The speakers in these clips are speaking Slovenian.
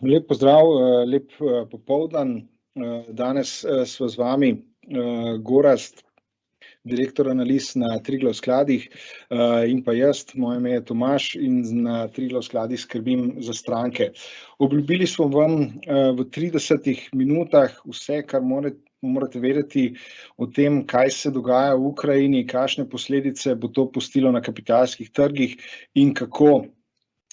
Lep pozdrav, lep popoldan. Danes sva z vami Gorazd, direktor analiz na Triglav skladih, in pa jaz, moje ime je Tomaž in na Triglav skladih skrbim za stranke. Obljubili smo vam v 30 minutah vse, kar morate vedeti o tem, kaj se dogaja v Ukrajini, kakšne posledice bo to pustilo na kapitalskih trgih in kako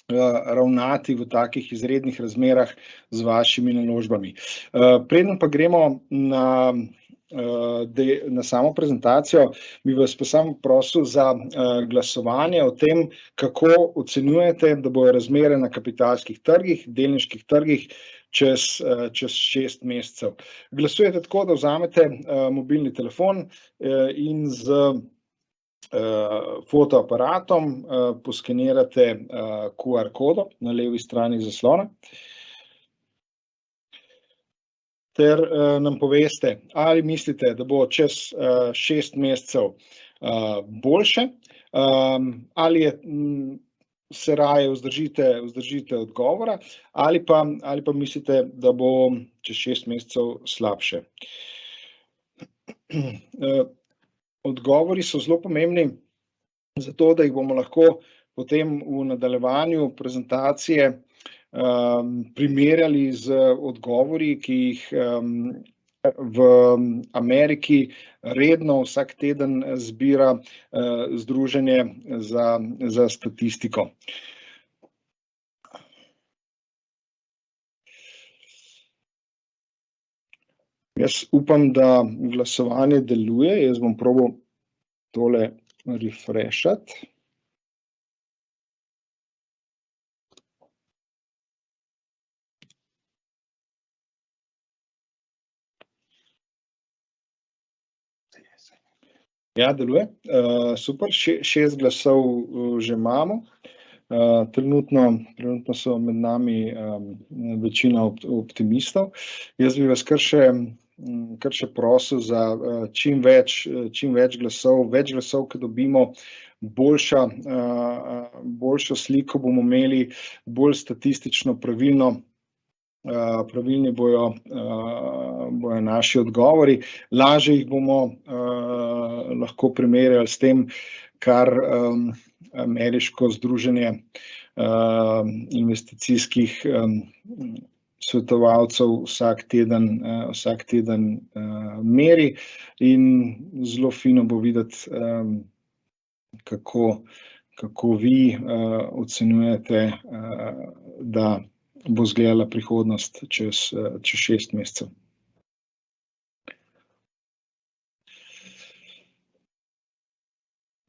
ravnati v takih izrednih razmerah z vašimi naložbami. Preden pa gremo na samo prezentacijo, bi vas pa samo prosil za glasovanje o tem, kako ocenjujete, da bodo razmere na kapitalskih trgih, delniških trgih čez 6 mesecev. Glasujete tako, da vzamete mobilni telefon in z fotoaparatom poskenirate QR kodo na levi strani zaslona ter nam poveste, ali mislite, da bo čez 6 mesecev boljše, ali se raje vzdržite odgovora, ali pa mislite, da bo čez 6 mesecev slabše. Odgovori so zelo pomembni, zato da jih bomo lahko potem v nadaljevanju prezentacije primerjali z odgovori, ki jih v Ameriki redno vsak teden zbira Združenje za statistiko. Jaz upam, da glasovanje deluje. Jaz bom probal tole refreshati. Ja, deluje. Super, 6 glasov že imamo. Trenutno so med nami večina optimistov. Jaz bi vas kar še prosil za čim več glasov, ko dobimo, boljšo sliko bomo imeli, bolj statistično pravilni bojo naši odgovori, lažje jih bomo lahko primerjali s tem, kar ameriško združenje investicijskih svetovalcev vsak teden meri, in zelo fino bo videti, kako vi ocenjujete, da bo izgledala prihodnost čez 6 mesecev.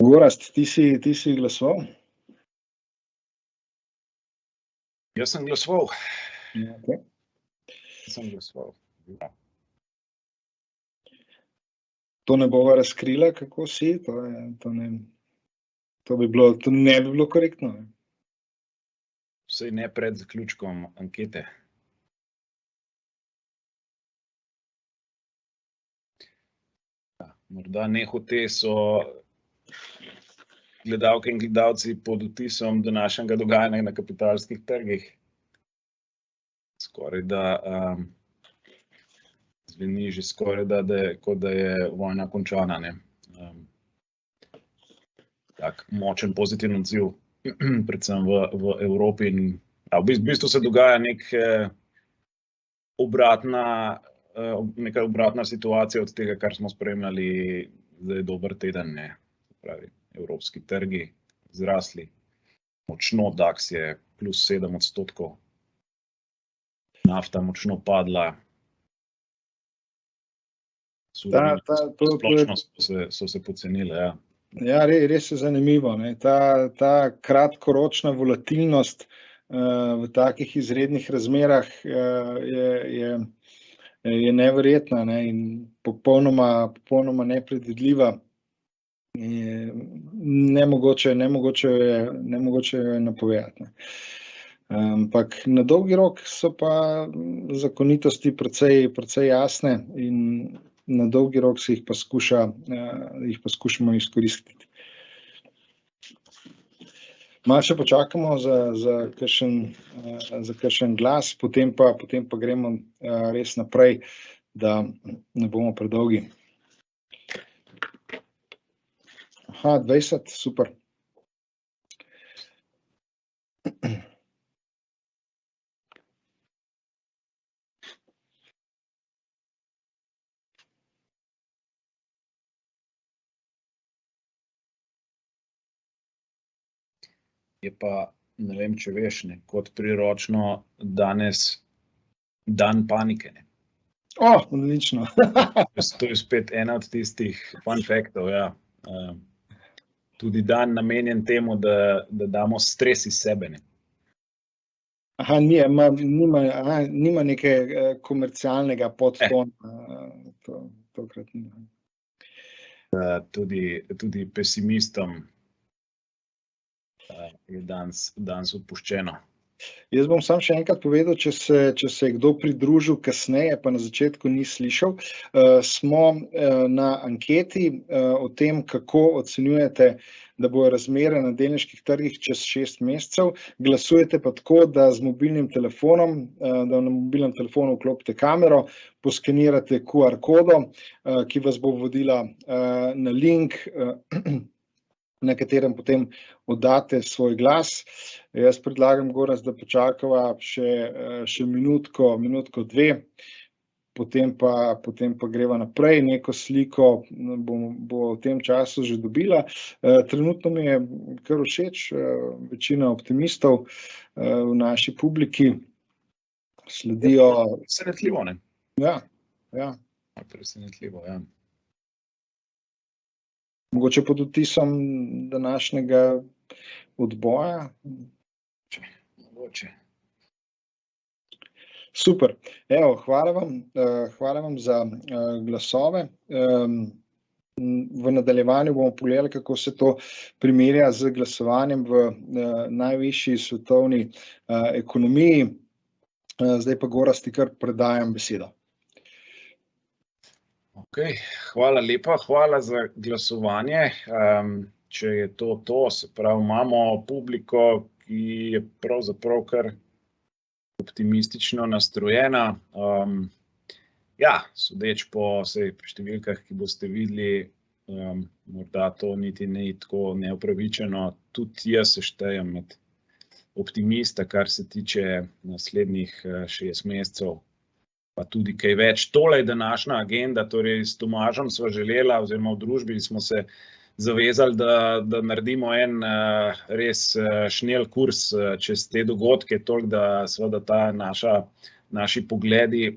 Gorazd, ti si glasoval? Jaz sem glasoval. Okay. Sem glasoval. Ja. To ne bova razkrila, kako si, to ne bi bilo korektno. Vsaj ne pred zaključkom ankete. Ja, morda nehote so gledalke in gledalci pod vtisom današnjega dogajanja na kapitalskih trgih. Zveni že skorajda, kot da je vojna končana, ne. Tak močen pozitiven odziv, predvsem v Evropi, in v bistvu se dogaja neka obratna situacija od tega, kar smo spremljali zdaj dober teden, ne. Pravi, evropski trgi zrasli močno, DAX je plus 7%, nafta močno padla, splošno so se pocenile, ja. Ja, res je zanimivo, ne. Ta kratkoročna volatilnost v takih izrednih razmerah je neverjetna, ne, in popolnoma nepredvidljiva. Nemogoče je napovedati, ne. Ampak na dolgi rok so pa zakonitosti precej jasne in na dolgi rok se jih pa skušamo izkoristiti. Malo še počakamo za kakšen glas, potem pa gremo res naprej, da ne bomo predolgi. Aha, 20, super. Je pa, ne vem, če veš, ne, kot priročno danes dan panike. Ne. Odlično. To je spet ena od tistih fun faktov, ja. Tudi dan namenjen temu, da damo stres iz sebe. Ne. Aha, nima neke komercialnega podtona. Tokrat nima. Tudi pesimistom je danes odpuščeno. Jaz bom sam še enkrat povedal, če se je kdo pridružil kasneje, pa na začetku ni slišal. Smo na anketi o tem, kako ocenjujete, da bojo razmere na delniških trgih čez 6 mesecev. Glasujete pa tako, da z mobilnim telefonom, da na mobilnem telefonu vklopite kamero, poskenirate QR kodo, ki vas bo vodila na link, na katerem potem oddate svoj glas. Jaz predlagam, Gorazd, da počakava še minutko, dve, potem pa greva naprej. Neko sliko bo v tem času že dobila. Trenutno mi je kar všeč, večina optimistov v naši publiki sledijo. Presenetljivo, ne? Ja. Presenetljivo, ja. Mogoče pod vtisom današnjega odboja. Mogoče. Super. Evo, hvala vam za glasove. V nadaljevanju bomo pogledali, kako se to primerja z glasovanjem v najvišji svetovni ekonomiji. Zdaj pa, Gorazd, ti kar predajam besedo. Okay, hvala lepa, hvala za glasovanje. Če je to, se pravi, imamo publiko, ki je pravzaprav kar optimistično nastrojena. Ja, sodeč po številkah, ki boste videli, morda to niti ni tako neupravičeno. Tudi jaz se štejem med optimista, kar se tiče naslednjih 6 mesecev. Pa tudi kaj več. Tole je današnja agenda, torej s Tomažem sva želela, oziroma v družbi smo se zavezali, da naredimo en res šnel kurs čez te dogodke, toliko da seveda naši pogledi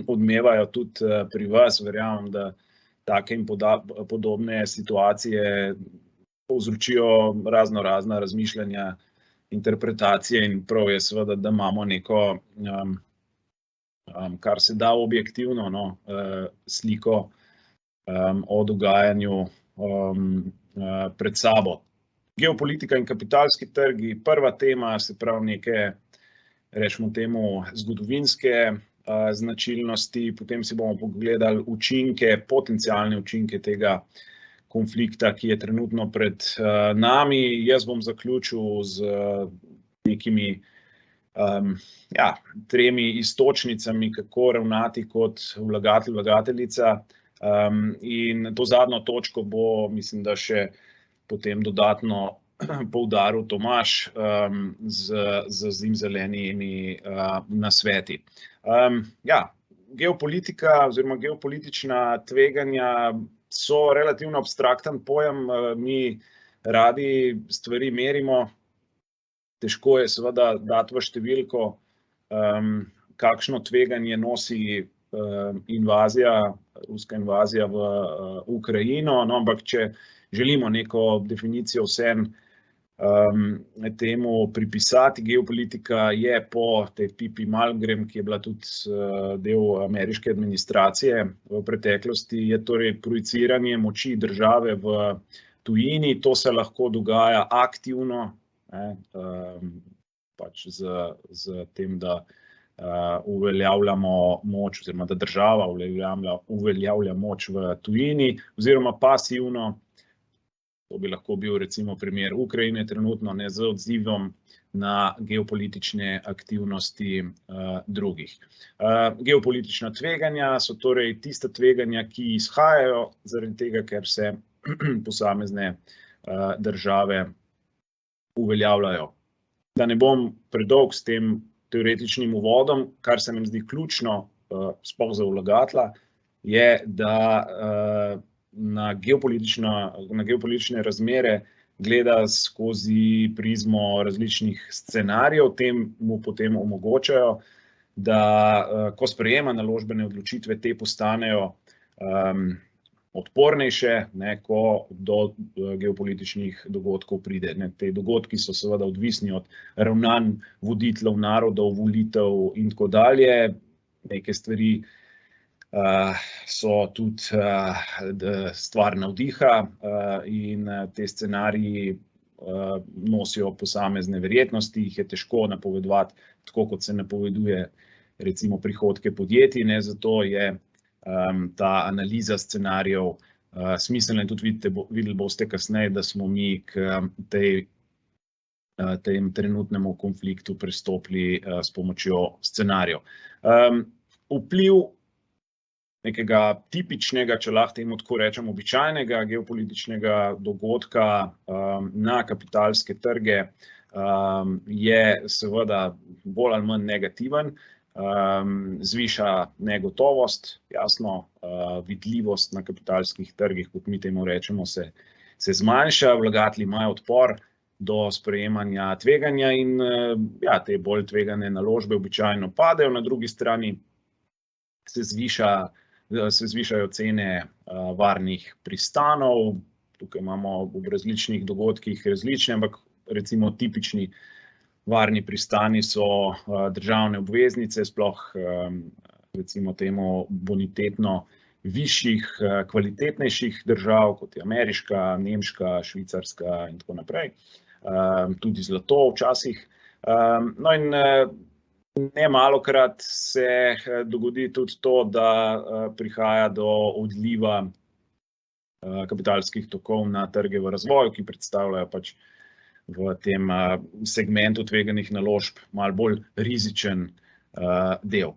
odmevajo tudi pri vas. Verjamem, da take in podobne situacije povzročijo razna razmišljanja, interpretacije in prav je seveda, da imamo neko kar se da objektivno sliko o dogajanju pred sabo. Geopolitika in kapitalski trgi, prva tema, se pravi neke, rečemo temu, zgodovinske značilnosti, potem si bomo pogledali učinke, potencialne učinke tega konflikta, ki je trenutno pred nami. Jaz bom zaključil z nekimi 3 iztočnicami, kako ravnati kot vlagatelj, vlagateljica. In to zadnjo točko bo, mislim, da še potem dodatno poudaril Tomaž z zimzelenimi nasveti. Geopolitika oziroma geopolitična tveganja so relativno abstrakten pojem. Mi radi stvari merimo. Težko je seveda dati v številko, kakšno tveganje nosi ruska invazija v Ukrajino, ampak če želimo neko definicijo vsem temu pripisati, geopolitika je po tej Pippi Malmgren, ki je bila tudi del ameriške administracije v preteklosti, je torej projiciranje moči države v tujini. To se lahko dogaja aktivno, pač z tem, da uveljavljamo moč, oziroma da država uveljavlja moč v tujini, oziroma pasivno To bi lahko bil recimo primer Ukrajine trenutno, ne, z odzivom na geopolitične aktivnosti drugih. Geopolitična tveganja so torej tista tveganja, ki izhajajo zaradi tega, ker se posamezne države uveljavljajo. Da ne bom predolg s tem teoretičnim uvodom, kar se nam zdi ključno, sploh za vlagatelja, je, da na geopolitične razmere gleda skozi prizmo različnih scenarijev, tem mu potem omogočajo, da ko sprejema naložbene odločitve, te postanejo odpornejše, ne, ko do geopolitičnih dogodkov pride. Ne. Te dogodki so seveda odvisni od ravnanj voditeljev narodov, volitev in tako dalje. Neke stvari so tudi stvar navdiha in te scenariji nosijo posamezne verjetnosti, jih je težko napovedovati, tako kot se napoveduje recimo prihodke podjetij, ne, zato je ta analiza scenarijev smiselna in tudi videli boste kasneje, da smo mi k tem trenutnemu konfliktu pristopili s pomočjo scenarijev. Vpliv nekega tipičnega, če lahko temu tako rečem, običajnega geopolitičnega dogodka na kapitalske trge je seveda bolj ali manj negativen. Zviša negotovost, jasno, vidljivost na kapitalskih trgih, kot mi temu rečemo, se zmanjša, vlagatelji imajo odpor do sprejemanja tveganja in ja, te bolj tvegane naložbe običajno padejo, na drugi strani se zvišajo cene varnih pristanov. Tukaj imamo v različnih dogodkih različne, ampak recimo tipični varni pristani so državne obveznice, sploh recimo temu bonitetno višjih, kvalitetnejših držav, kot je ameriška, nemška, švicarska in tako naprej. Tudi zlato včasih. No in nemalokrat se dogodi tudi to, da prihaja do odliva kapitalskih tokov na trge v razvoju, ki predstavljajo pač v tem segmentu tveganih naložb malo bolj rizičen del.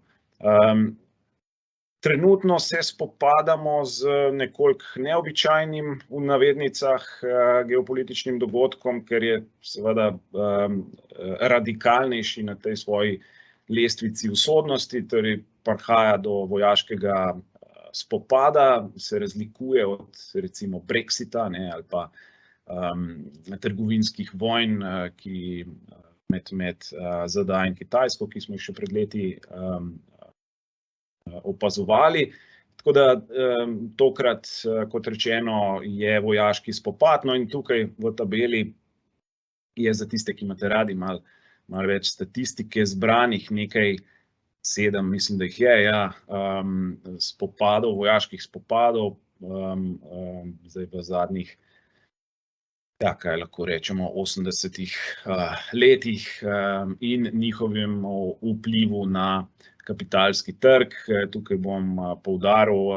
Trenutno se spopadamo z nekoliko neobičajnim, v navednicah, geopolitičnim dogodkom, ker je seveda radikalnejši na tej svoji lestvici usodnosti, torej prihaja do vojaškega spopada, se razlikuje od recimo Brexita, ne, ali pa trgovinskih vojn, ki med ZDA in Kitajsko, ki smo jih še pred leti opazovali. Tako da tokrat, kot rečeno, je vojaški spopad. No in tukaj v tabeli je za tiste, ki imate radi malo več statistike, zbranih nekaj 7, mislim, da jih je, ja, spopadov, vojaških spopadov, zdaj v zadnjih, ja, kaj lahko rečemo, 80 letih in njihovem vplivu na kapitalski trg. Tukaj bom poudaril,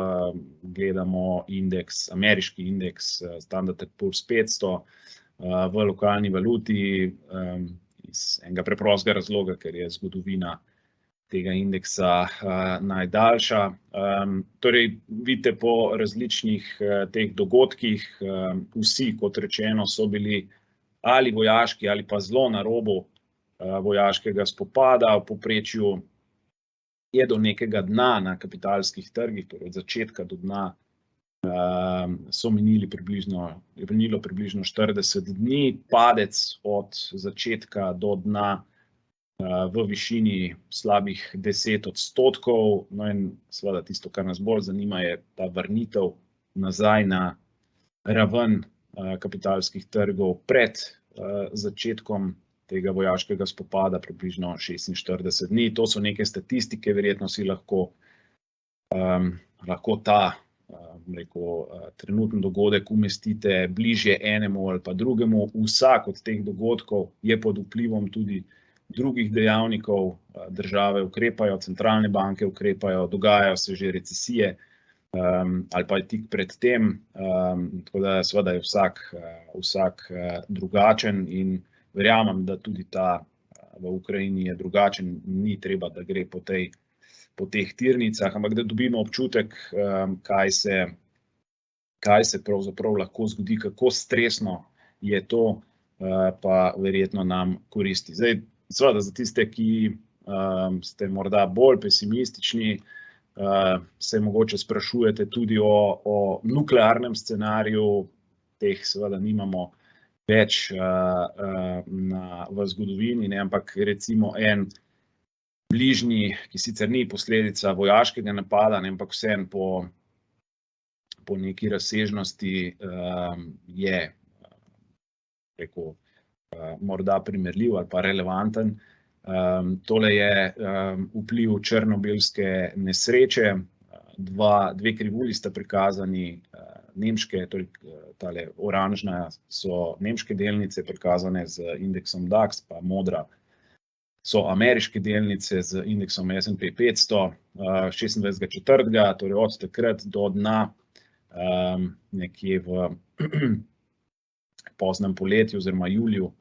gledamo indeks, ameriški indeks Standard & Poor's 500 v lokalni valuti, iz enega preprostega razloga, ker je zgodovina tega indeksa najdaljša. Torej, vidite po različnih teh dogodkih, vsi, kot rečeno, so bili ali vojaški ali pa zelo na robu vojaškega spopada. V povprečju je do nekega dna na kapitalskih trgih, torej od začetka do dna, so minilo približno 40 dni, padec od začetka do dna v višini slabih 10%. No in seveda tisto, kar nas bolj zanima, je ta vrnitev nazaj na raven kapitalskih trgov pred začetkom tega vojaškega spopada, približno 46 dni. To so neke statistike, verjetno si lahko ta trenutni dogodek umestite bližje enemu ali pa drugemu. Vsak od teh dogodkov je pod vplivom tudi drugih dejavnikov, države ukrepajo, centralne banke ukrepajo, dogajajo se že recesije ali pa je tik pred tem, tako da seveda je vsak drugačen in verjamem, da tudi ta v Ukrajini je drugačen, ni treba, da gre po teh tirnicah, ampak da dobimo občutek, kaj se pravzaprav lahko zgodi, kako stresno je to, pa verjetno nam koristi. Zdaj, seveda za tiste, ki ste morda bolj pesimistični, se mogoče sprašujete tudi o nuklearnem scenariju, teh seveda nimamo več v zgodovini, ne, ampak recimo en bližnji, ki sicer ni posledica vojaškega napada, ne, ampak vseeno po neki razsežnosti je, rekel, morda primerljiv ali pa relevanten. Tole je vpliv černobilske nesreče, dve krivulji sta prikazani nemške, torej tale oranžna so nemške delnice prikazane z indeksom DAX, pa modra so ameriške delnice z indeksom S&P 500, 26.4., torej od takrat do dna, nekje v poznem poletju oziroma juliju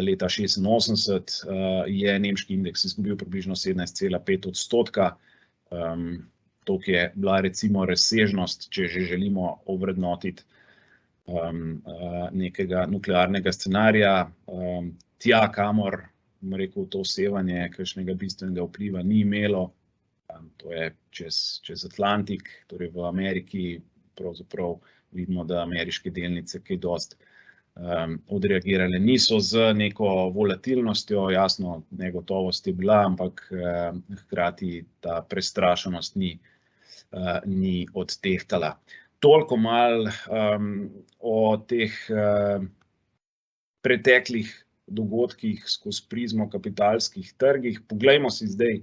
leta 86, je nemški indeks izgubil približno 17,5%. Toliko je bila recimo razsežnost, če že želimo ovrednotiti nekega nuklearnega scenarija. Tja, kamor, bom rekel, to sevanje kakšnega bistvenega vpliva ni imelo, to je čez Atlantik, torej v Ameriki, pravzaprav vidimo, da ameriške delnice kaj dosti odreagirale niso z neko volatilnostjo, jasno, negotovost je bila, ampak hkrati ta prestrašenost ni odtehtala. Toliko malo o teh preteklih dogodkih skozi prizmo kapitalskih trgih. Poglejmo si zdaj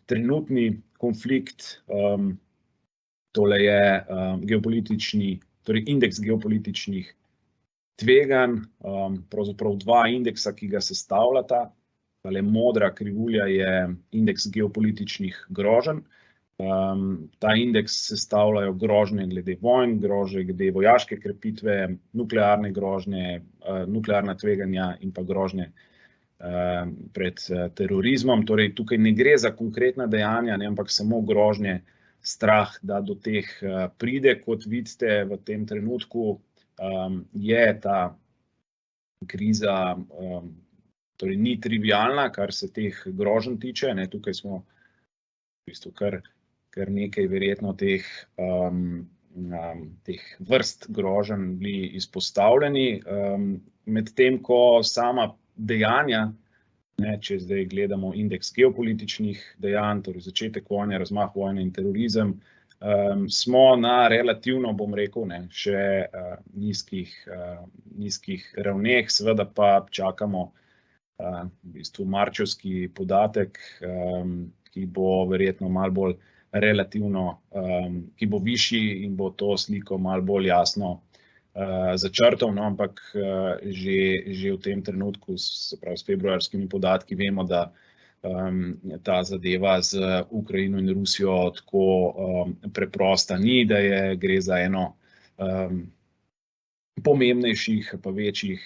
trenutni konflikt. Tole je geopolitični, torej indeks geopolitičnih tveganj, pravzaprav dva indeksa, ki ga sestavljata. Tale modra krivulja je indeks geopolitičnih groženj. Ta indeks sestavljajo grožnje glede vojn, grožnje glede vojaške krepitve, nuklearne grožnje, nuklearna tveganja in pa grožnje pred terorizmom. Torej, tukaj ne gre za konkretna dejanja, ne, ampak samo grožnje, strah, da do teh pride. Kot vidite, v tem trenutku je ta kriza, torej ni trivialna, kar se teh groženj tiče, ne, tukaj smo v bistvu kar nekaj verjetno teh vrst groženj bili izpostavljeni, medtem ko sama dejanja, ne, če zdaj gledamo indeks geopolitičnih dejanj, torej začetek vojne, razmah vojne in terorizem, smo na relativno, bom rekel, ne, še nizkih ravneh, seveda pa čakamo v bistvu marčevski podatek, ki bo verjetno malo bolj relativno, ki bo višji in bo to sliko malo bolj jasno začrtal, no, ampak že v tem trenutku, se pravi s februarskimi podatki, vemo, da ta zadeva z Ukrajino in Rusijo tako preprosta ni, da gre za eno pomembnejših pa večjih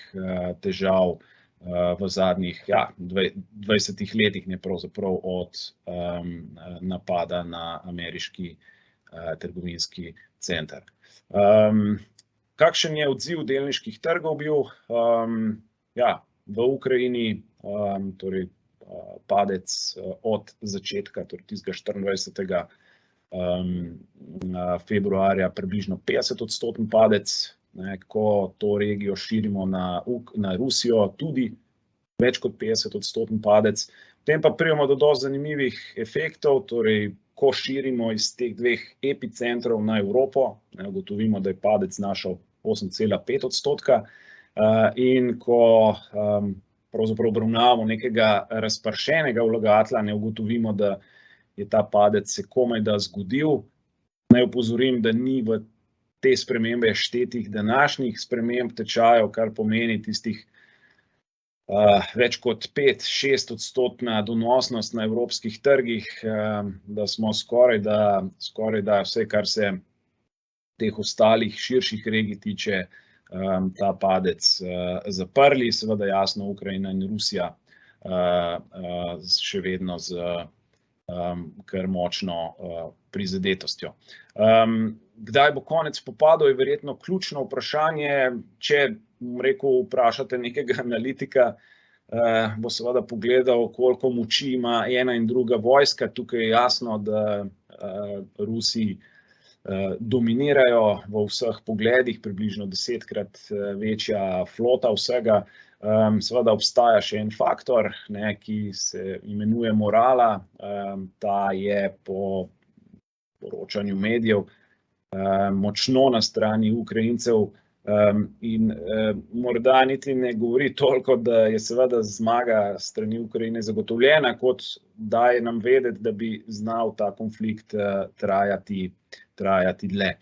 težav v zadnjih 20 letih, ne, pravzaprav od napada na ameriški trgovinski center. Kakšen je odziv delniških trgov bil? V Ukrajini, torej padec od začetka, torej tistega 24. Februarja, približno 50% padec, ne, ko to regijo širimo na Rusijo, tudi več kot 50% padec. Potem pa pridemo do dosti zanimivih efektov, torej ko širimo iz teh dveh epicentrov na Evropo, ne, ugotovimo, da je padec znašal 8,5%, in ko pravzaprav obravnavamo nekega razpršenega vlagatelja, ne, ugotovimo, da je ta padec se komajda zgodil. Naj opozorim, da ni v te spremembe štetih današnjih sprememb tečajev, kar pomeni tistih več kot 5–6% donosnost na evropskih trgih, da smo skorajda vse, kar se teh ostalih širših regij tiče, ta padec zaprli. Seveda jasno, Ukrajina in Rusija še vedno z kar močno prizadetostjo. Kdaj bo konec spopadov, je verjetno ključno vprašanje. Če vprašate nekega analitika, bo seveda pogledal, koliko moči ima ena in druga vojska. Tukaj je jasno, da Rusi dominirajo v vseh pogledih, približno 10-krat večja flota vsega. Seveda obstaja še en faktor, ki se imenuje morala. Ta je po poročanju medijev močno na strani Ukrajincev in morda niti ne govori toliko, da je seveda zmaga strani Ukrajine zagotovljena, kot daje nam vedeti, da bi znal ta konflikt trajati dlje.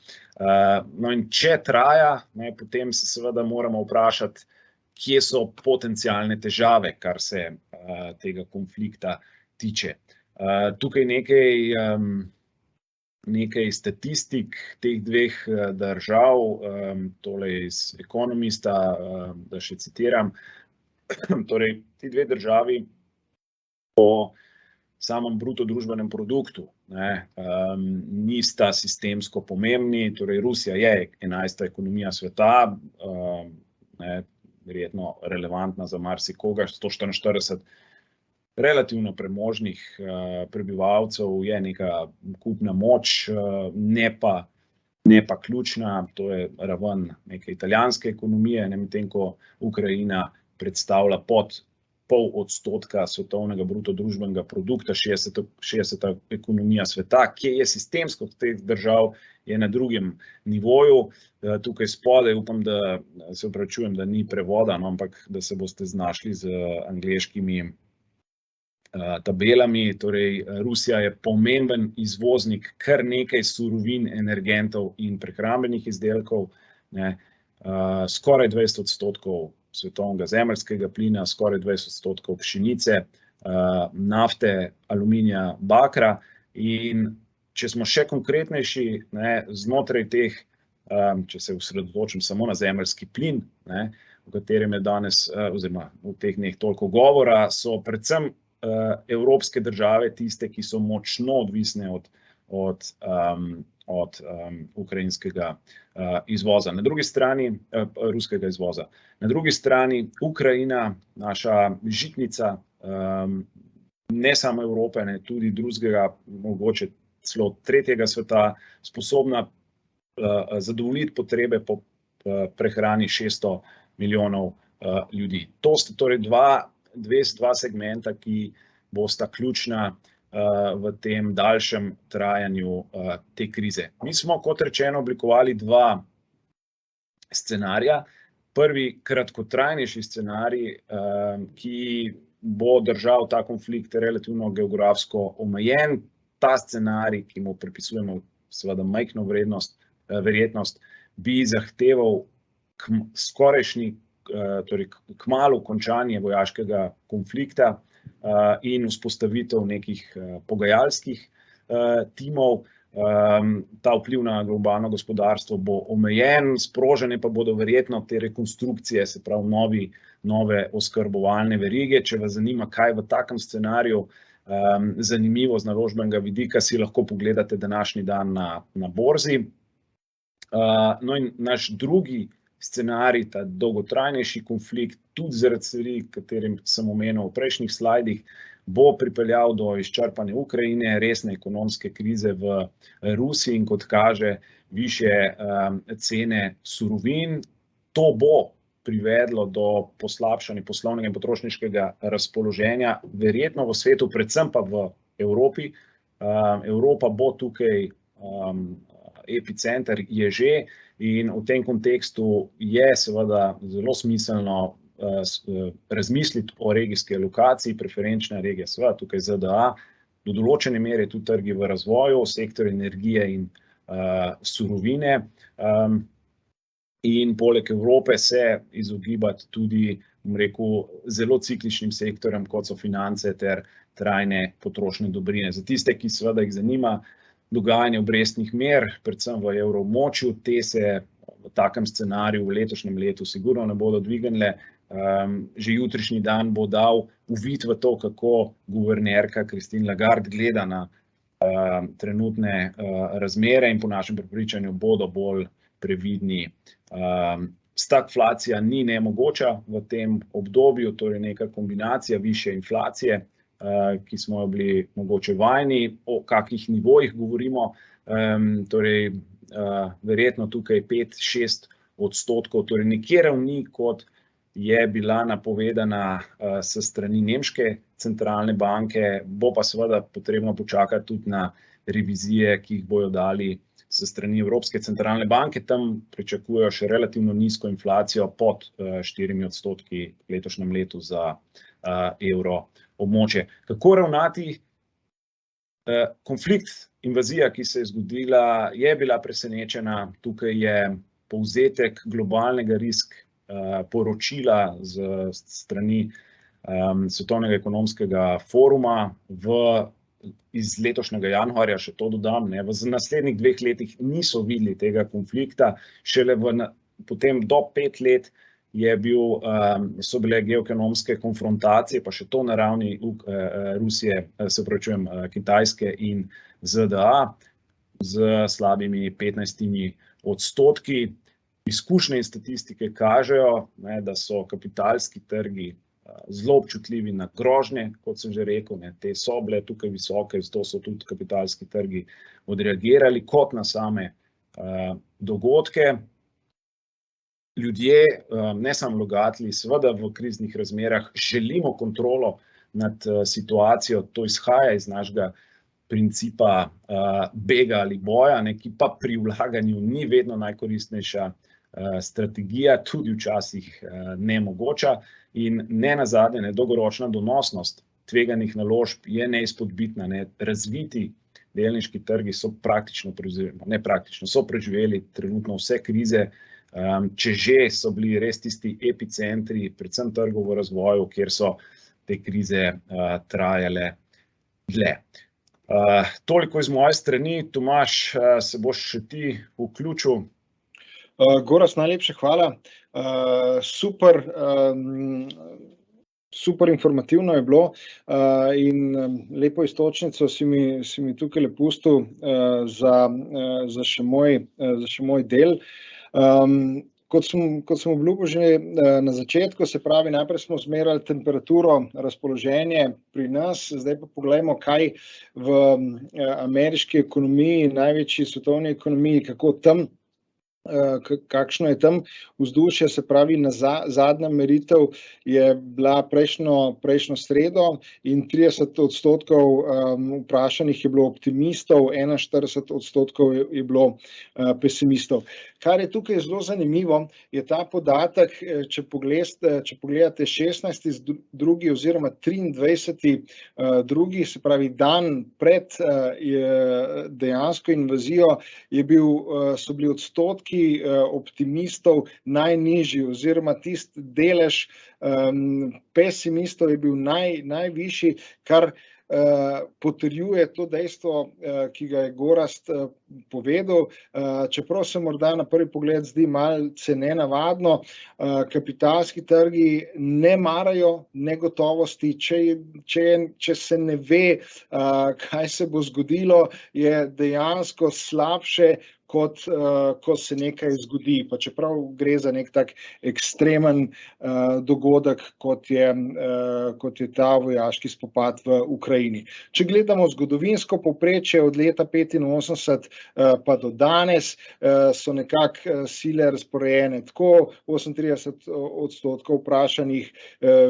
No, in če traja, potem se seveda moramo vprašati, kje so potencialne težave, kar se tega konflikta tiče. Tukaj nekaj statistik teh dveh držav, tole iz Economista, da še citiram. Torej, ti dve državi po samem bruto družbenem produktu nista sistemsko pomembni. Torej, Rusija je 11. ekonomija sveta, verjetno relevantna za marsikoga, 144 relativno premožnih prebivalcev, je neka kupna moč, ne pa ključna. To je raven neke italijanske ekonomije, medtem ko Ukrajina predstavlja pod 0,5% svetovnega bruto družbenega produkta, 60. ekonomija sveta. Kje je sistemsko teh držav, je na drugem nivoju. Tukaj spodaj, upam, da se opravičujem, da ni prevoda, ampak da se boste znašli z angleškimi tabelami. Torej, Rusija je pomemben izvoznik kar nekaj surovin, energentov in prehrambenih izdelkov. Skoraj 20% svetovnega zemeljskega plina, skoraj 20% pšenice, nafte, aluminija, bakra. In če smo še konkretnejši, znotraj teh, če se osredotočim samo na zemeljski plin, o katerem je danes oziroma v teh dneh toliko govora, so predvsem evropske države tiste, ki so močno odvisne od ukrajinskega izvoza. Na drugi strani, ruskega izvoza. Na drugi strani Ukrajina, naša žitnica, ne samo Evrope, tudi drugega, mogoče celo tretjega sveta, sposobna zadovoljiti potrebe po prehrani 600 milijonov ljudi. To sta torej dva segmenta, ki bosta ključna v tem daljšem trajanju te krize. Mi smo, kot rečeno, oblikovali dva scenarija. Prvi, kratkotrajnejši scenarij, ki bo držal ta konflikt relativno geografsko omejen. Ta scenarij, ki mu pripisujemo seveda majhno verjetnost, bi zahteval skorajšnji, torej kmalu končanje vojaškega konflikta in vzpostavitev nekih pogajalskih timov. Ta vpliv na globalno gospodarstvo bo omejen, sprožene pa bodo verjetno te rekonstrukcije, se pravi nove oskrbovalne verige. Če vas zanima, kaj v takem scenariju zanimivo z naložbenega vidika, si lahko pogledate današnji dan na borzi. No in naš drugi scenarij, ta dolgotrajnejši konflikt, tudi zaradi stvari, katerim sem omenil v prejšnjih slajdih, bo pripeljal do izčrpanja Ukrajine, resne ekonomske krize v Rusiji in, kot kaže, višje cene surovin. To bo privedlo do poslabšanja poslovnega in potrošniškega razpoloženja, verjetno v svetu, predvsem pa v Evropi. Evropa bo tukaj epicenter, je že, in v tem kontekstu je seveda zelo smiselno razmisliti o regijski alokaciji, preferenčna regija, seveda tukaj ZDA, do določene mere tudi trgi v razvoju, sektor energije in surovine. in poleg Evrope se izogibati tudi, bom rekel, zelo cikličnim sektorjem, kot so finance ter trajne potrošne dobrine. Za tiste, ki seveda jih zanima dogajanje obrestnih mer, predvsem v evroobmočju, te se v takem scenariju v letošnjem letu sigurno ne bodo dvignile. Že jutrišnji dan bo dal uvid v to, kako guvernerka Christine Lagarde gleda na trenutne razmere in po našem prepričanju bodo bolj previdni. Stagflacija ni nemogoča v tem obdobju, torej neka kombinacija višje inflacije, ki smo jo bili mogoče vajeni, o kakih nivojih govorimo, torej verjetno tukaj 5–6%, torej nekje ravni, kot je bila napovedana s strani nemške centralne banke, bo pa seveda potrebno počakati tudi na revizije, ki jih bojo dali s strani Evropske centralne banke. Tam pričakujejo še relativno nizko inflacijo pod 4% v letošnjem letu za evroobmočje. Kako ravnati? Konflikt, invazija, ki se je zgodila, je bila presenečena. Tukaj je povzetek globalnega poročila z strani Svetovnega ekonomskega foruma iz letošnjega januarja, še to dodam, v naslednjih 2 letih niso videli tega konflikta, šele potem do 5 let so bile geoekonomske konfrontacije, pa še to na ravni Rusije, Kitajske in ZDA z slabimi 15%. Izkušnje in statistike kažejo, da so kapitalski trgi zelo občutljivi na grožnje, kot sem že rekel, te so bile tukaj visoke, zato so tudi kapitalski trgi odreagirali kot na same dogodke. Ljudje, ne samo vlagatelji, seveda v kriznih razmerah želimo kontrolo nad situacijo, to izhaja iz našega principa bega ali boja, ki pa pri vlaganju ni vedno najkoristnejša strategija, tudi včasih nemogoča, in ne nazadnje, dolgoročna donosnost tveganih naložb je neizpodbitna. Razviti delniški trgi so so preživeli trenutno vse krize, če že so bili res tisti epicentri, predvsem trgov v razvoju, kjer so te krize trajale dlje. Toliko iz moje strani. Tomaž, se boš še ti vključil? Gorazd, najlepša hvala. Super informativno je bilo in lepo iztočnico si mi tukaj pustil za še moj del. Kot sem obljubil že na začetku, se pravi, najprej smo zmerali temperaturo, razpoloženje pri nas, zdaj pa poglejmo, kaj v ameriški ekonomiji, največji svetovni ekonomiji, kakšno je tam vzdušje. Se pravi, zadnja meritev je bila prejšnjo sredo in 30% vprašanih je bilo optimistov, 41% je bilo pesimistov. Kar je tukaj zelo zanimivo, je ta podatek, če pogledate 16.2. oziroma 23.2., se pravi dan pred dejansko invazijo, so bili odstotki optimistov najnižji, oziroma tisti delež pesimistov je bil najvišji, kar potrjuje to dejstvo, ki ga je Gorazd povedal, čeprav se morda na prvi pogled zdi malce nenavadno. Kapitalski trgi ne marajo negotovosti, če se ne ve, kaj se bo zgodilo, je dejansko slabše, kot se nekaj zgodi, pa čeprav gre za nek tak ekstremen dogodek, kot je ta vojaški spopad v Ukrajini. Če gledamo zgodovinsko povprečje od leta 1985 pa do danes, so nekako sile razporejene tako, 38% vprašanih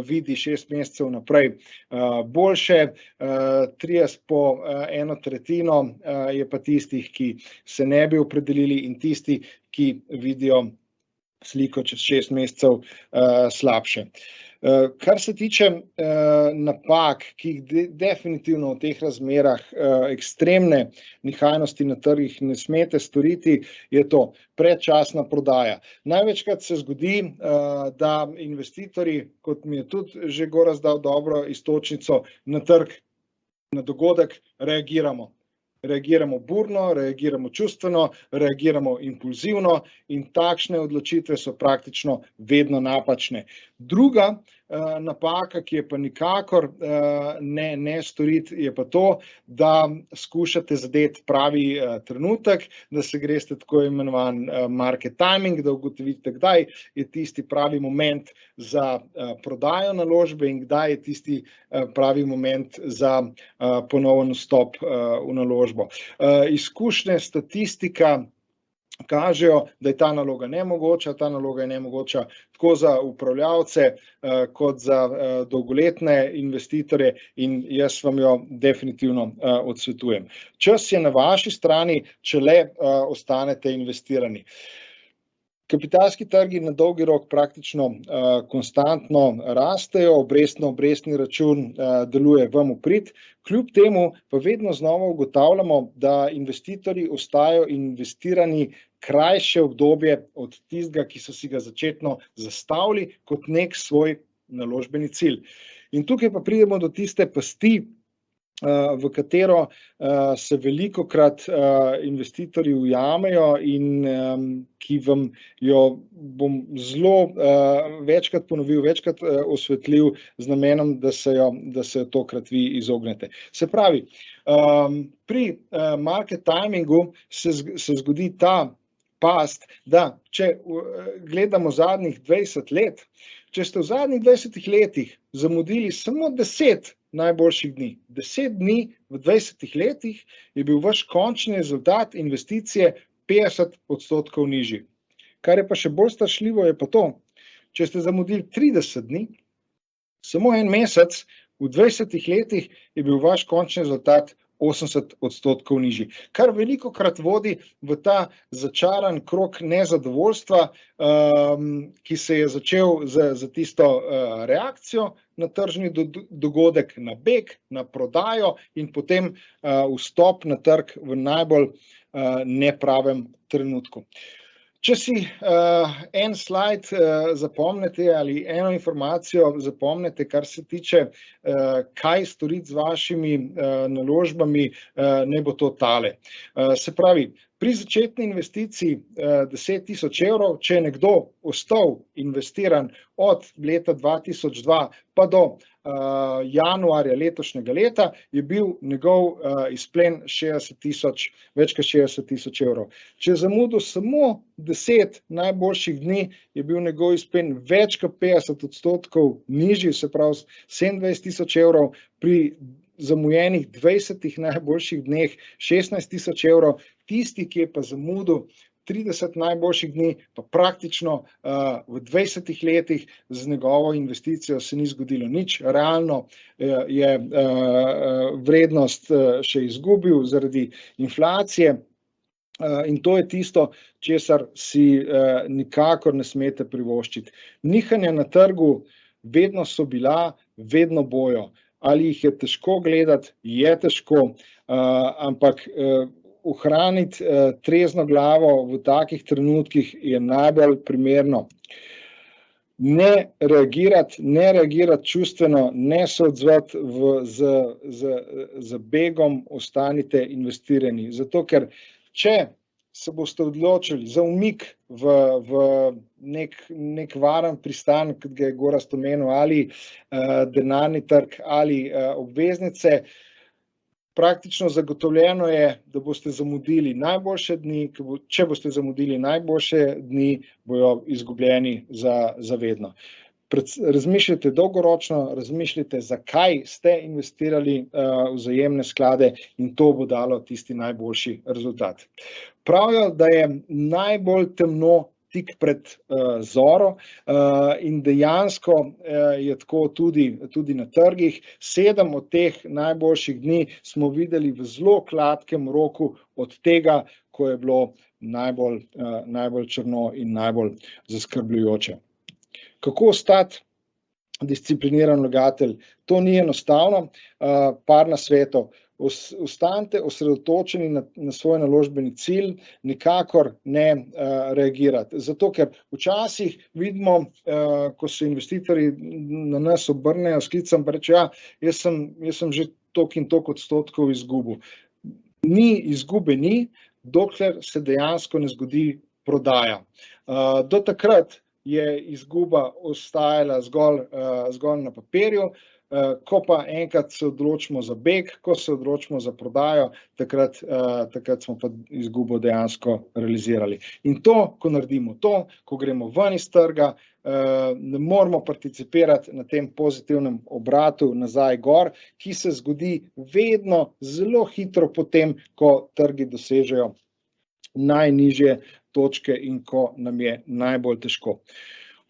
vidi 6 mesecev naprej boljše, 30 po 1/3 je pa tistih, ki se ne bi opredelili, in tisti, ki vidijo sliko čez 6 mesecev slabše. Kar se tiče napak, ki jih definitivno v teh razmerah ekstremne nihajnosti na trgih ne smete storiti, je to predčasna prodaja. Največkrat se zgodi, da investitorji, kot mi je tudi že Gorazd dal dobro iztočnico, na trg, na dogodek reagiramo. Reagiramo burno, reagiramo čustveno, reagiramo impulzivno in takšne odločitve so praktično vedno napačne. Druga napaka, ki je pa nikakor ne storiti, je pa to, da skušate zadeti pravi trenutek, da se greste tako imenovan market timing, da ugotovite, kdaj je tisti pravi moment za prodajo naložbe in kdaj je tisti pravi moment za ponoven vstop v naložbo. Izkušnje, statistika kažejo, da je ta naloga nemogoča. Ta naloga je nemogoča tako za upravljavce kot za dolgoletne investitorje in jaz vam jo definitivno odsvetujem. Čas je na vaši strani, če le ostanete investirani. Kapitalski trgi na dolgi rok praktično konstantno rastejo, obrestni račun deluje vam v prid. Kljub temu pa vedno znova ugotavljamo, da investitorji ostajajo investirani krajše obdobje od tistega, ki so si ga začetno zastavili kot nek svoj naložbeni cilj. In tukaj pa pridemo do tiste pasti, v katero se velikokrat investitorji ujamejo in ki vam jo bom zelo večkrat ponovil, večkrat osvetlil z namenom, da se jo tokrat vi izognete. Se pravi, pri market timingu se zgodi ta past, da če gledamo zadnjih 20 let, če ste v zadnjih 20 letih zamudili samo 10 najboljših dni, 10 dni v 20 letih je bil vaš končni rezultat investicije 50% nižji. Kar je pa še bolj strašljivo, je pa to, če ste zamudili 30 dni, samo en mesec v 20 letih je bil vaš končni rezultat 80% nižji, kar velikokrat vodi v ta začaran krog nezadovoljstva, ki se je začel z tisto reakcijo na tržni dogodek, na beg, na prodajo in potem vstop na trg v najbolj nepravem trenutku. Če si en slajd zapomnite ali eno informacijo zapomnite, kar se tiče, kaj storiti z vašimi naložbami, ne bo to tale. Se pravi, pri začetni investiciji 10.000 evrov, če je nekdo ostal investiran od leta 2002 pa do januarja letošnjega leta, je bil njegov izplen več kot 60.000 evrov. Če je zamudil samo 10 najboljših dni, je bil njegov izplen več kot 50% nižji, se pravi 27.000 evrov, pri zamujenih 20 najboljših dneh 16.000 evrov, tisti, ki je pa zamudil 30 najboljših dni, pa praktično v 20 letih z njegovo investicijo se ni zgodilo nič. Realno je vrednost še izgubil zaradi inflacije in to je tisto, česar si nikakor ne smete privoščiti. Nihanja na trgu vedno so bila, vedno bojo. Ali jih je težko gledati, je težko, ampak ohraniti trezno glavo v takih trenutkih je najbolj primerno. Ne reagirati čustveno, ne se odzvati z begom, ostanite investirani. Zato, ker če se boste odločili za umik v nek varen pristan, kot ga je Gorazd omenil, ali denarni trg ali obveznice, praktično zagotovljeno je, da boste zamudili najboljše dni, če boste zamudili najboljše dni, bojo izgubljeni za vedno. Razmišljajte dolgoročno, razmišljajte, zakaj ste investirali v vzajemne sklade in to bo dalo tisti najboljši rezultat. Pravijo, da je najbolj temno tik pred zoro in dejansko je tako tudi na trgih. 7 od teh najboljših dni smo videli v zelo kratkem roku od tega, ko je bilo najbolj črno in najbolj zaskrbljujoče. Kako ostati discipliniran vlagatelj. To ni enostavno, par nasvetov. Ostanite osredotočeni na svoj naložbeni cilj, nikakor ne reagirati. Zato, ker včasih vidimo, ko se investitorji na nas obrnejo s klicem, pa reče, ja, jaz sem že toliko in toliko odstotkov izgubil. Izgube ni, dokler se dejansko ne zgodi prodaja. Do takrat je izguba ostajala zgolj na papirju, ko pa enkrat se odločimo za beg, ko se odločimo za prodajo, takrat smo pa izgubo dejansko realizirali. In to, ko naredimo to, ko gremo ven iz trga, ne moramo participirati na tem pozitivnem obratu nazaj gor, ki se zgodi vedno zelo hitro potem, ko trgi dosežejo najnižje točke in ko nam je najbolj težko.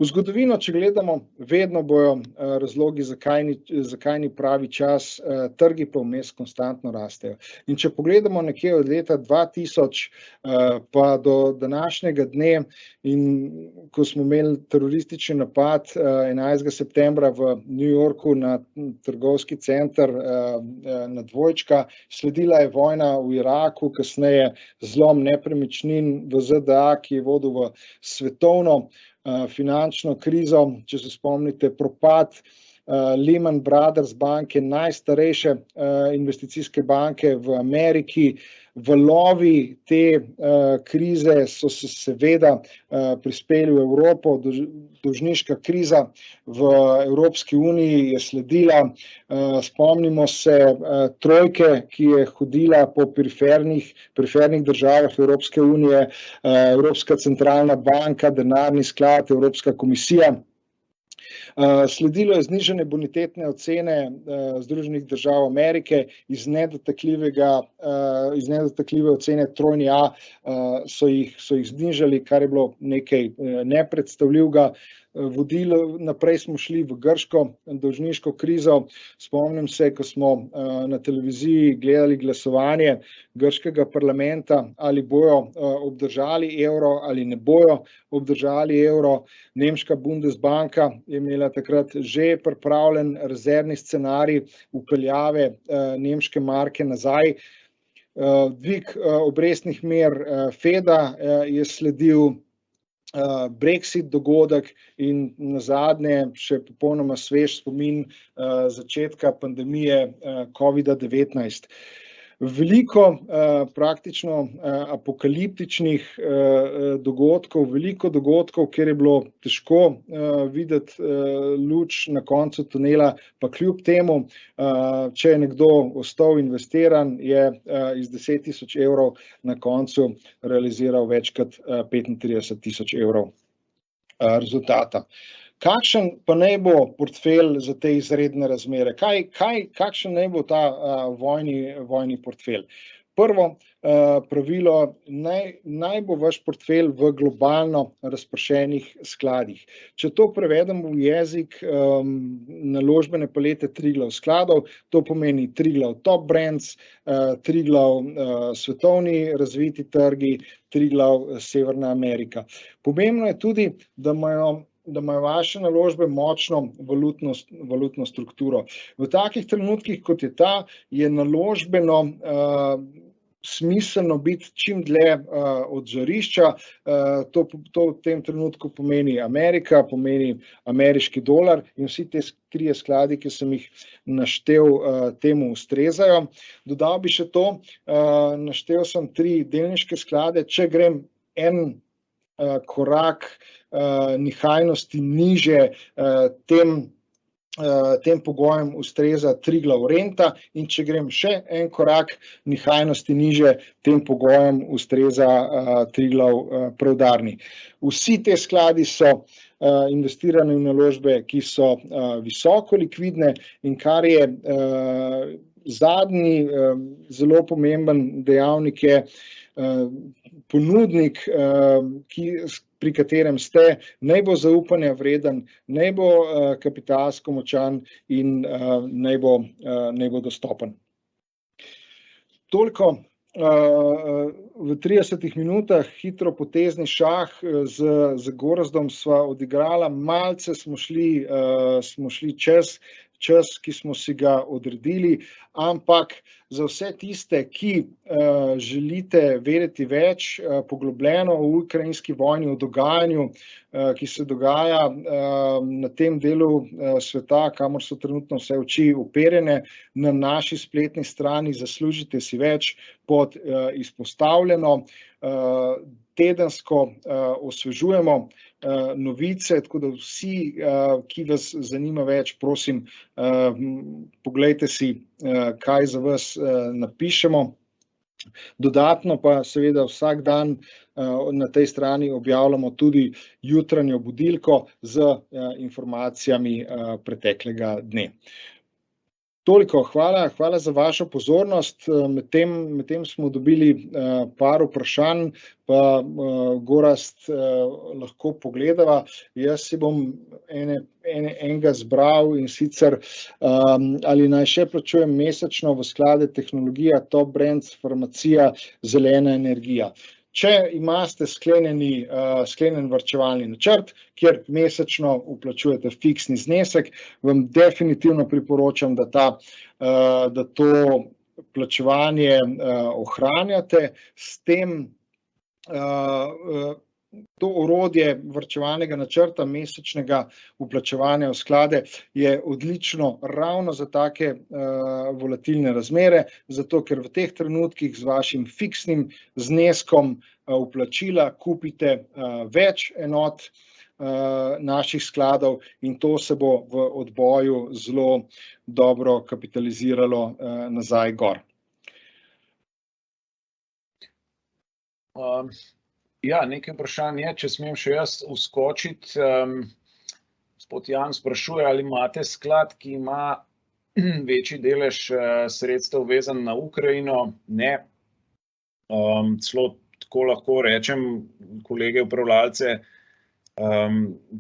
V zgodovino, če gledamo, vedno bojo razlogi, zakaj ni pravi čas, trgi pa vmes konstantno rastejo. In če pogledamo nekje od leta 2000 pa do današnjega dne, in ko smo imeli teroristični napad 11. septembra v New Yorku na trgovski center na Dvojčka, sledila je vojna v Iraku, kasneje zlom nepremičnin v ZDA, ki je vodil v svetovno finančno krizo, če se spomnite, propad Lehman Brothers banke, najstarejše investicijske banke v Ameriki. Valovi te krize so se seveda prispeli v Evropo, dolžniška kriza v Evropski uniji je sledila. Spomnimo se trojke, ki je hodila po perifernih državah Evropske unije, Evropska centralna banka, denarni sklad, Evropska komisija. Sledilo je znižanje bonitetne ocene Združenih držav Amerike iz nedotakljive ocene trojni A, so jih znižali, kar je bilo nekaj nepredstavljivega. Naprej smo šli v grško dolžniško krizo. Spomnim se, ko smo na televiziji gledali glasovanje grškega parlamenta, ali bojo obdržali evro ali ne bojo obdržali evro. Nemška Bundesbanka je imela takrat že pripravljen rezervni scenarij vpeljave nemške marke nazaj. Dvig obrestnih mer Feda je sledil, Brexit dogodek in nazadnje še popolnoma svež spomin začetka pandemije COVID-19. Veliko praktično apokaliptičnih dogodkov, veliko dogodkov, kjer je bilo težko videti luč na koncu tunela, pa kljub temu, če je nekdo ostal investiran, je iz 10.000 evrov na koncu realiziral več kot 35.000 evrov rezultata. Kakšen pa naj bo portfelj za te izredne razmere? Kakšen naj bo ta vojni portfelj? Prvo pravilo, naj bo vaš portfelj v globalno razpršenih skladih. Če to prevedemo v jezik naložbene palete Triglav skladov, to pomeni Triglav Top Brands, Triglav svetovni razviti trgi, Triglav Severna Amerika. Pomembno je tudi, da imajo vaše naložbe močno valutno strukturo. V takih trenutkih, kot je ta, je naložbeno smiselno biti čim dlje od žarišča. To v tem trenutku pomeni Amerika, pomeni ameriški dolar in vsi te trije skladi, ki sem jih naštel, temu ustrezajo. Dodal bi še to, naštel sem 3 delniške sklade, če grem en korak nihajnosti niže, tem pogojem ustreza Triglav Renta, in če grem še en korak nihajnosti niže, tem pogojem ustreza Triglav Preudarni. Vsi te skladi so investirani v naložbe, ki so visoko likvidne, in kar je zadnji zelo pomemben dejavnik, je ponudnik, pri katerem ste, naj bo zaupanja vreden, naj bo kapitalsko močan in naj bo dostopen. Toliko v v 30 minutah hitro potezni šah z Gorazdom sva odigrala, malce smo šli čez čas, ki smo si ga odredili, ampak za vse tiste, ki želite vedeti več poglobljeno o ukrajinski vojni, o dogajanju, ki se dogaja na tem delu sveta, kamor so trenutno vse oči uperjene, na naši spletni strani Zaslužite si več pod izpostavljeno. Tedensko osvežujemo novice, tako da vsi, ki vas zanima več, prosim, poglejte si, kaj za vas napišemo. Dodatno pa seveda vsak dan na tej strani objavljamo tudi jutranjo budilko z informacijami preteklega dne. Toliko, hvala za vašo pozornost. Medtem smo dobili par vprašanj, pa Gorazd lahko pogledava. Jaz si bom enega zbral, in sicer ali naj še plačujem mesečno v sklade tehnologija, Top Brands, farmacija, zelena energija. Če imate sklenjen varčevalni načrt, kjer mesečno vplačujete fiksni znesek, vam definitivno priporočam, da to plačevanje ohranjate. S tem to orodje varčevalnega načrta mesečnega vplačevanja v sklade je odlično ravno za take volatilne razmere, zato ker v teh trenutkih z vašim fiksnim zneskom vplačila kupite več enot naših skladov in to se bo v odboju zelo dobro kapitaliziralo nazaj gor. Ja, nekaj vprašanj je, če smem še jaz vskočiti. Gospod Jan sprašuje, ali imate sklad, ki ima večji delež sredstev vezan na Ukrajino? Ne. Celo tako lahko rečem, kolege upravljalce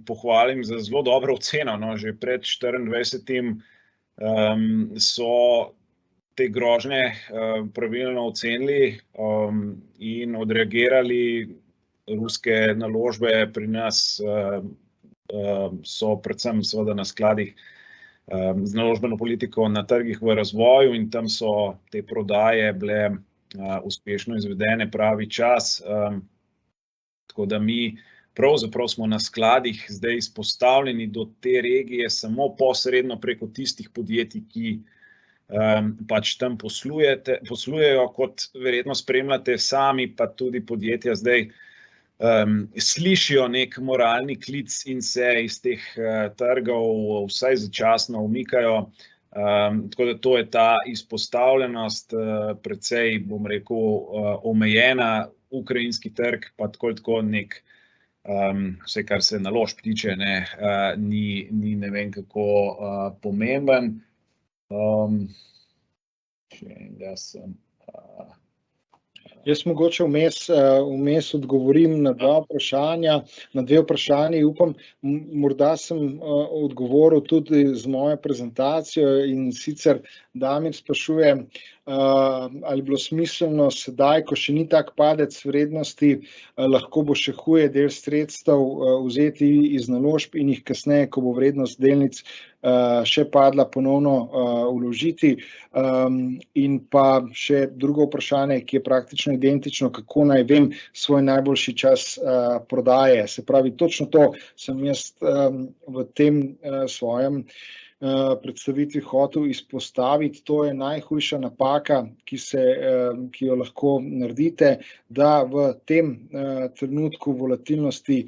pohvalim za zelo dobro oceno. Že pred 24. So te grožnje pravilno ocenili in odreagirali. Ruske naložbe pri nas so predvsem seveda na skladih z naložbeno politiko na trgih v razvoju in tam so te prodaje bile uspešno izvedene pravi čas. Tako da mi pravzaprav smo na skladih zdaj izpostavljeni do te regije samo posredno preko tistih podjetij, ki pač tam poslujejo, kot verjetno spremljate sami, pa tudi podjetja zdaj slišijo nek moralni klic in se iz teh trgov vsaj začasno umikajo. Tako da to je ta izpostavljenost, precej, bom rekel, omejena. Ukrajinski trg pa tako nek, vse kar se naložb tiče, ni ne vem kako pomemben. Še enega sem... Jaz mogoče vmes odgovorim na dve vprašanji, upam, morda sem odgovoril tudi z mojo prezentacijo, in sicer Damir sprašuje, ali bilo smiselno sedaj, ko še ni tak padec vrednosti, lahko bo še huje del sredstev vzeti iz naložb in jih kasneje, ko bo vrednost delnic še padla, ponovno vložiti. In pa še drugo vprašanje, ki je praktično identično, kako naj vem svoj najboljši čas prodaje. Se pravi, točno to sem jaz v tem svojem predstavitvi hotel izpostaviti. To je najhujša napaka, ki jo lahko naredite, da v tem trenutku volatilnosti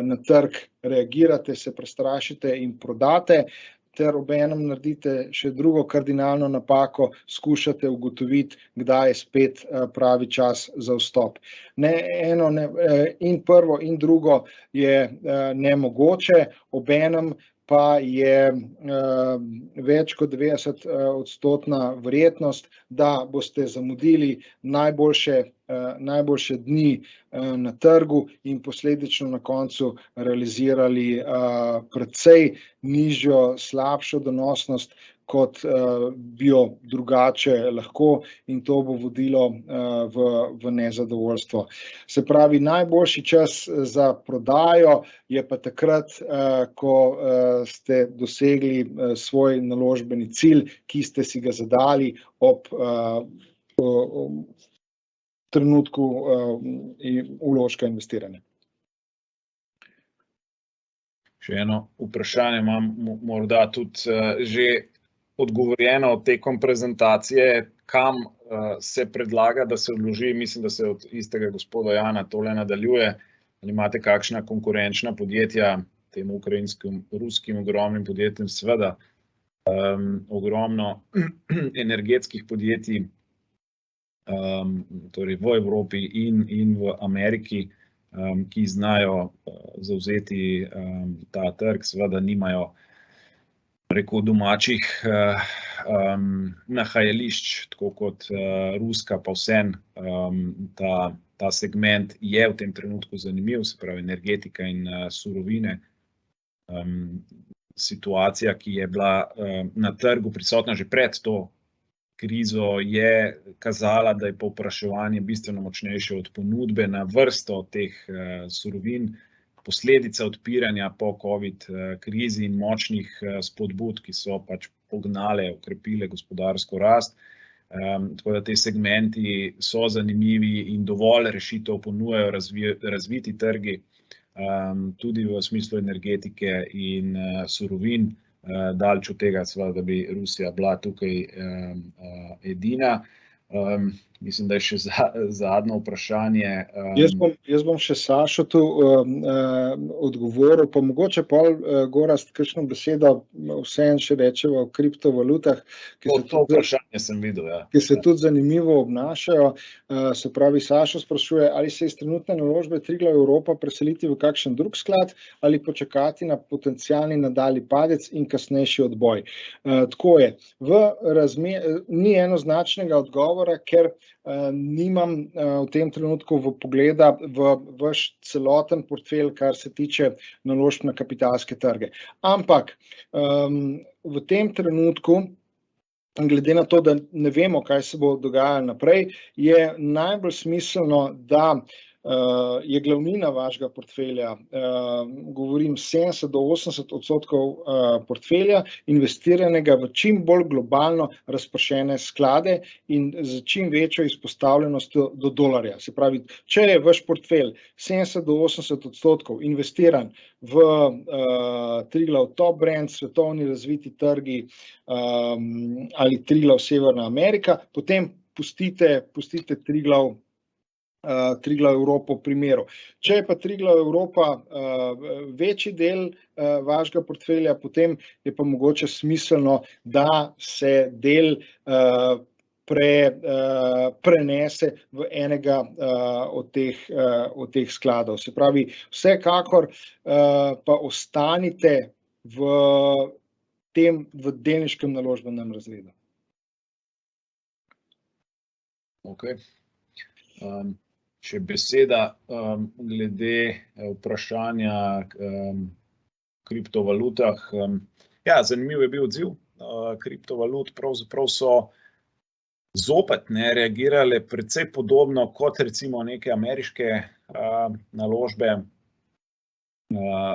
na trg reagirate, se prestrašite in prodate, ter obenem naredite še drugo kardinalno napako, skušate ugotoviti, kdaj je spet pravi čas za vstop. In prvo in drugo je nemogoče, obenem pa je več kot 90% verjetnost, da boste zamudili najboljše dni na trgu in posledično na koncu realizirali precej nižjo, slabšo donosnost, kot bi jo drugače lahko, in to bo vodilo v nezadovoljstvo. Se pravi, najboljši čas za prodajo je pa takrat, ko ste dosegli svoj naložbeni cilj, ki ste si ga zadali ob trenutku vložka investiranja. Še eno vprašanje imam morda tudi že odgovorjeno tekom prezentacije, kam se predlaga, da se odloži. Mislim, da se od istega gospoda Jana tole nadaljuje. Ali imate kakšna konkurenčna podjetja tem ukrajinskim, ruskim ogromnim podjetjem? Seveda ogromno energetskih podjetij, torej v Evropi in v Ameriki, ki znajo zavzeti ta trg. Seveda nimajo, rekel, domačih nahajališč, tako kot ruska, pa vseeno ta segment je v tem trenutku zanimiv, se pravi energetika in surovine. Situacija, ki je bila na trgu prisotna že pred to krizo, je kazala, da je povpraševanje bistveno močnejše od ponudbe na vrsto teh surovin. Posledica odpiranja po COVID krizi in močnih spodbud, ki so pač pognale, okrepile gospodarsko rast. Tako da te segmenti so zanimivi in dovolj rešitev ponujajo razviti trgi, tudi v smislu energetike in surovin. Daleč od tega, seveda, da bi Rusija bila tukaj edina. Mislim, da je še zadnje vprašanje. Jaz bom še Sašo tu odgovoril, pa mogoče pol, Gorazd, kakšno besedo vseeno še rečeva o kriptovalutah. To vprašanje sem videl, ja. Ki se tudi zanimivo obnašajo. Se pravi, Sašo sprašuje, ali se iz trenutne naložbe Triglav Europa preseliti v kakšen drug sklad ali počakati na potencialni nadaljnji padec in kasnejši odboj. Tako je. Ni enoznačnega odgovora, ker nimam v tem trenutku vpogleda v vaš celoten portfelj, kar se tiče naložb na kapitalske trge. Ampak v tem trenutku, glede na to, da ne vemo, kaj se bo dogajalo naprej, je najbolj smiselno, da je glavnina vašega portfelja, govorim 70 do 80% portfelja, investiranega v čim bolj globalno razpršene sklade in z čim večjo izpostavljenostjo do dolarja. Se pravi, če je vaš portfelj 70 do 80% investiran v Triglav Top Brand, svetovni razviti trgi ali Triglav Severna Amerika, potem pustite Triglav Evropo v primeru. Če je pa Triglav Evropa večji del vašega portfelja, potem je pa mogoče smiselno, da se del prenese v enega od teh skladov. Se pravi, vsekakor pa ostanite v delniškem naložbenem razredu. Okay. Še beseda glede vprašanja kriptovalutah. Ja, zanimiv je bil odziv kriptovalut. Pravzaprav so zopet reagirale precej podobno kot recimo neke ameriške naložbe,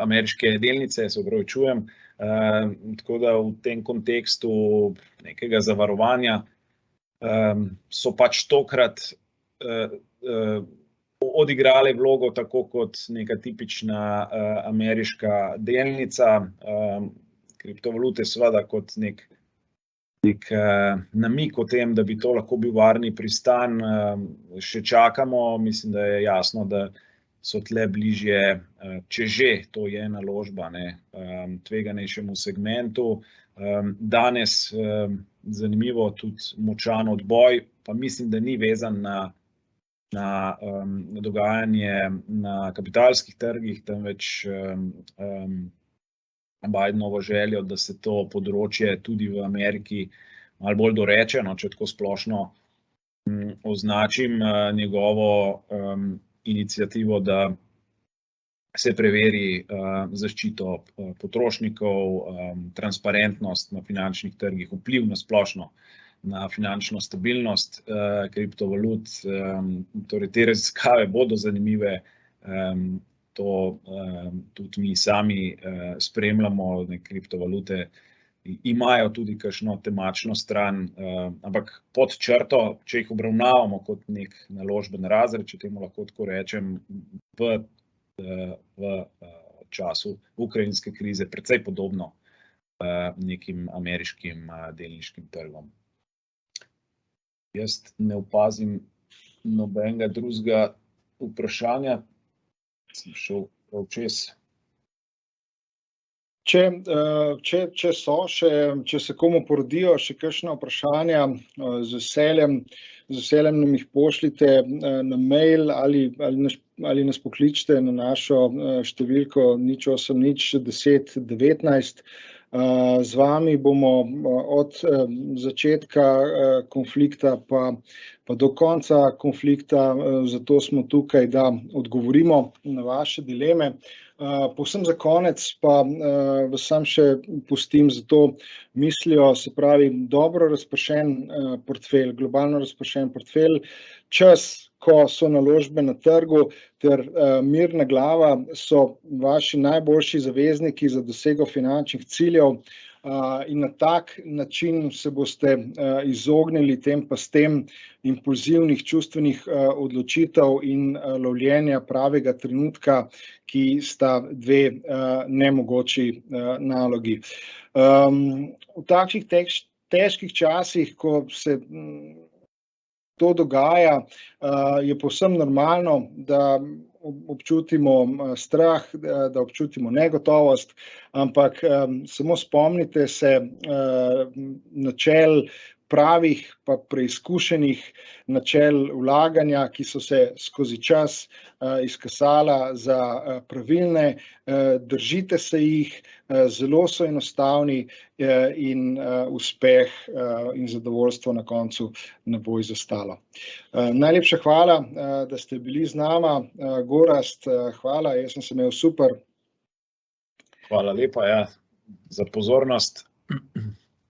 ameriške delnice, se opravičujem. Tako da v tem kontekstu nekega zavarovanja so pač tokrat odigrale vlogo tako kot neka tipična ameriška delnica. Kriptovalute seveda kot nek namig o tem, da bi to lahko bil varni pristan, še čakamo. Mislim, da je jasno, da so tle bližje, če že to je naložba, tveganejšemu segmentu. Danes zanimivo tudi močan odboj, pa mislim, da ni vezan na dogajanje na kapitalskih trgih, temveč Bidenovo željo, da se to področje tudi v Ameriki malo bolj doreče, če tako splošno označim njegovo iniciativo, da se preveri zaščito potrošnikov, transparentnost na finančnih trgih, vpliv na splošno na finančno stabilnost kriptovalut. Torej, te raziskave bodo zanimive, to tudi mi sami spremljamo, kriptovalute imajo tudi kakšno temačno stran, ampak pod črto, če jih obravnavamo kot nek naložben razred, če temu lahko tako rečem, v času ukrajinske krize, precej podobno nekim ameriškim delniškim trgom. Jaz ne opazim nobenega drugega vprašanja, sem šel čez. Če se komu porodijo še kakšna vprašanja, z veseljem nam jih pošljite na mail ali nas pokličite na našo številko 080 10 19. Z vami bomo od začetka konflikta pa do konca konflikta, zato smo tukaj, da odgovorimo na vaše dileme. Povsem za konec pa vas sam še pustim za to mislijo, se pravi, dobro razpršen portfelj, globalno razpršen portfelj, čas, ko so naložbe na trgu ter mirna glava so vaši najboljši zavezniki za dosego finančnih ciljev, in na tak način se boste izognili tem pastem impulzivnih čustvenih odločitev in lovljenja pravega trenutka, ki sta dve nemogoči nalogi. V takšnih težkih časih, ko se to dogaja, je povsem normalno, da občutimo strah, da občutimo negotovost, ampak samo spomnite se načel pravih pa preizkušenih načel vlaganja, ki so se skozi čas izkazala za pravilne, držite se jih, zelo so enostavni in uspeh in zadovoljstvo na koncu ne bo izostalo. Najlepša hvala, da ste bili z nama. Gorazd, hvala, jaz sem se imel super. Hvala lepa, ja, za pozornost.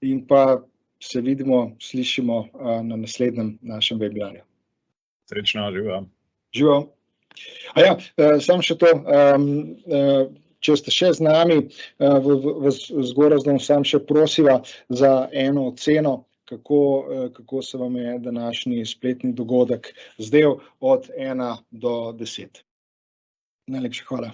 In pa se vidimo, slišimo na naslednjem našem webinarju. Srečno, živijo. Živijo. Samo še to, če ste še z nami, vas z Gorazdom sam še prosiva za eno oceno, kako se vam je današnji spletni dogodek zdel od 1 do 10. Najlepša hvala.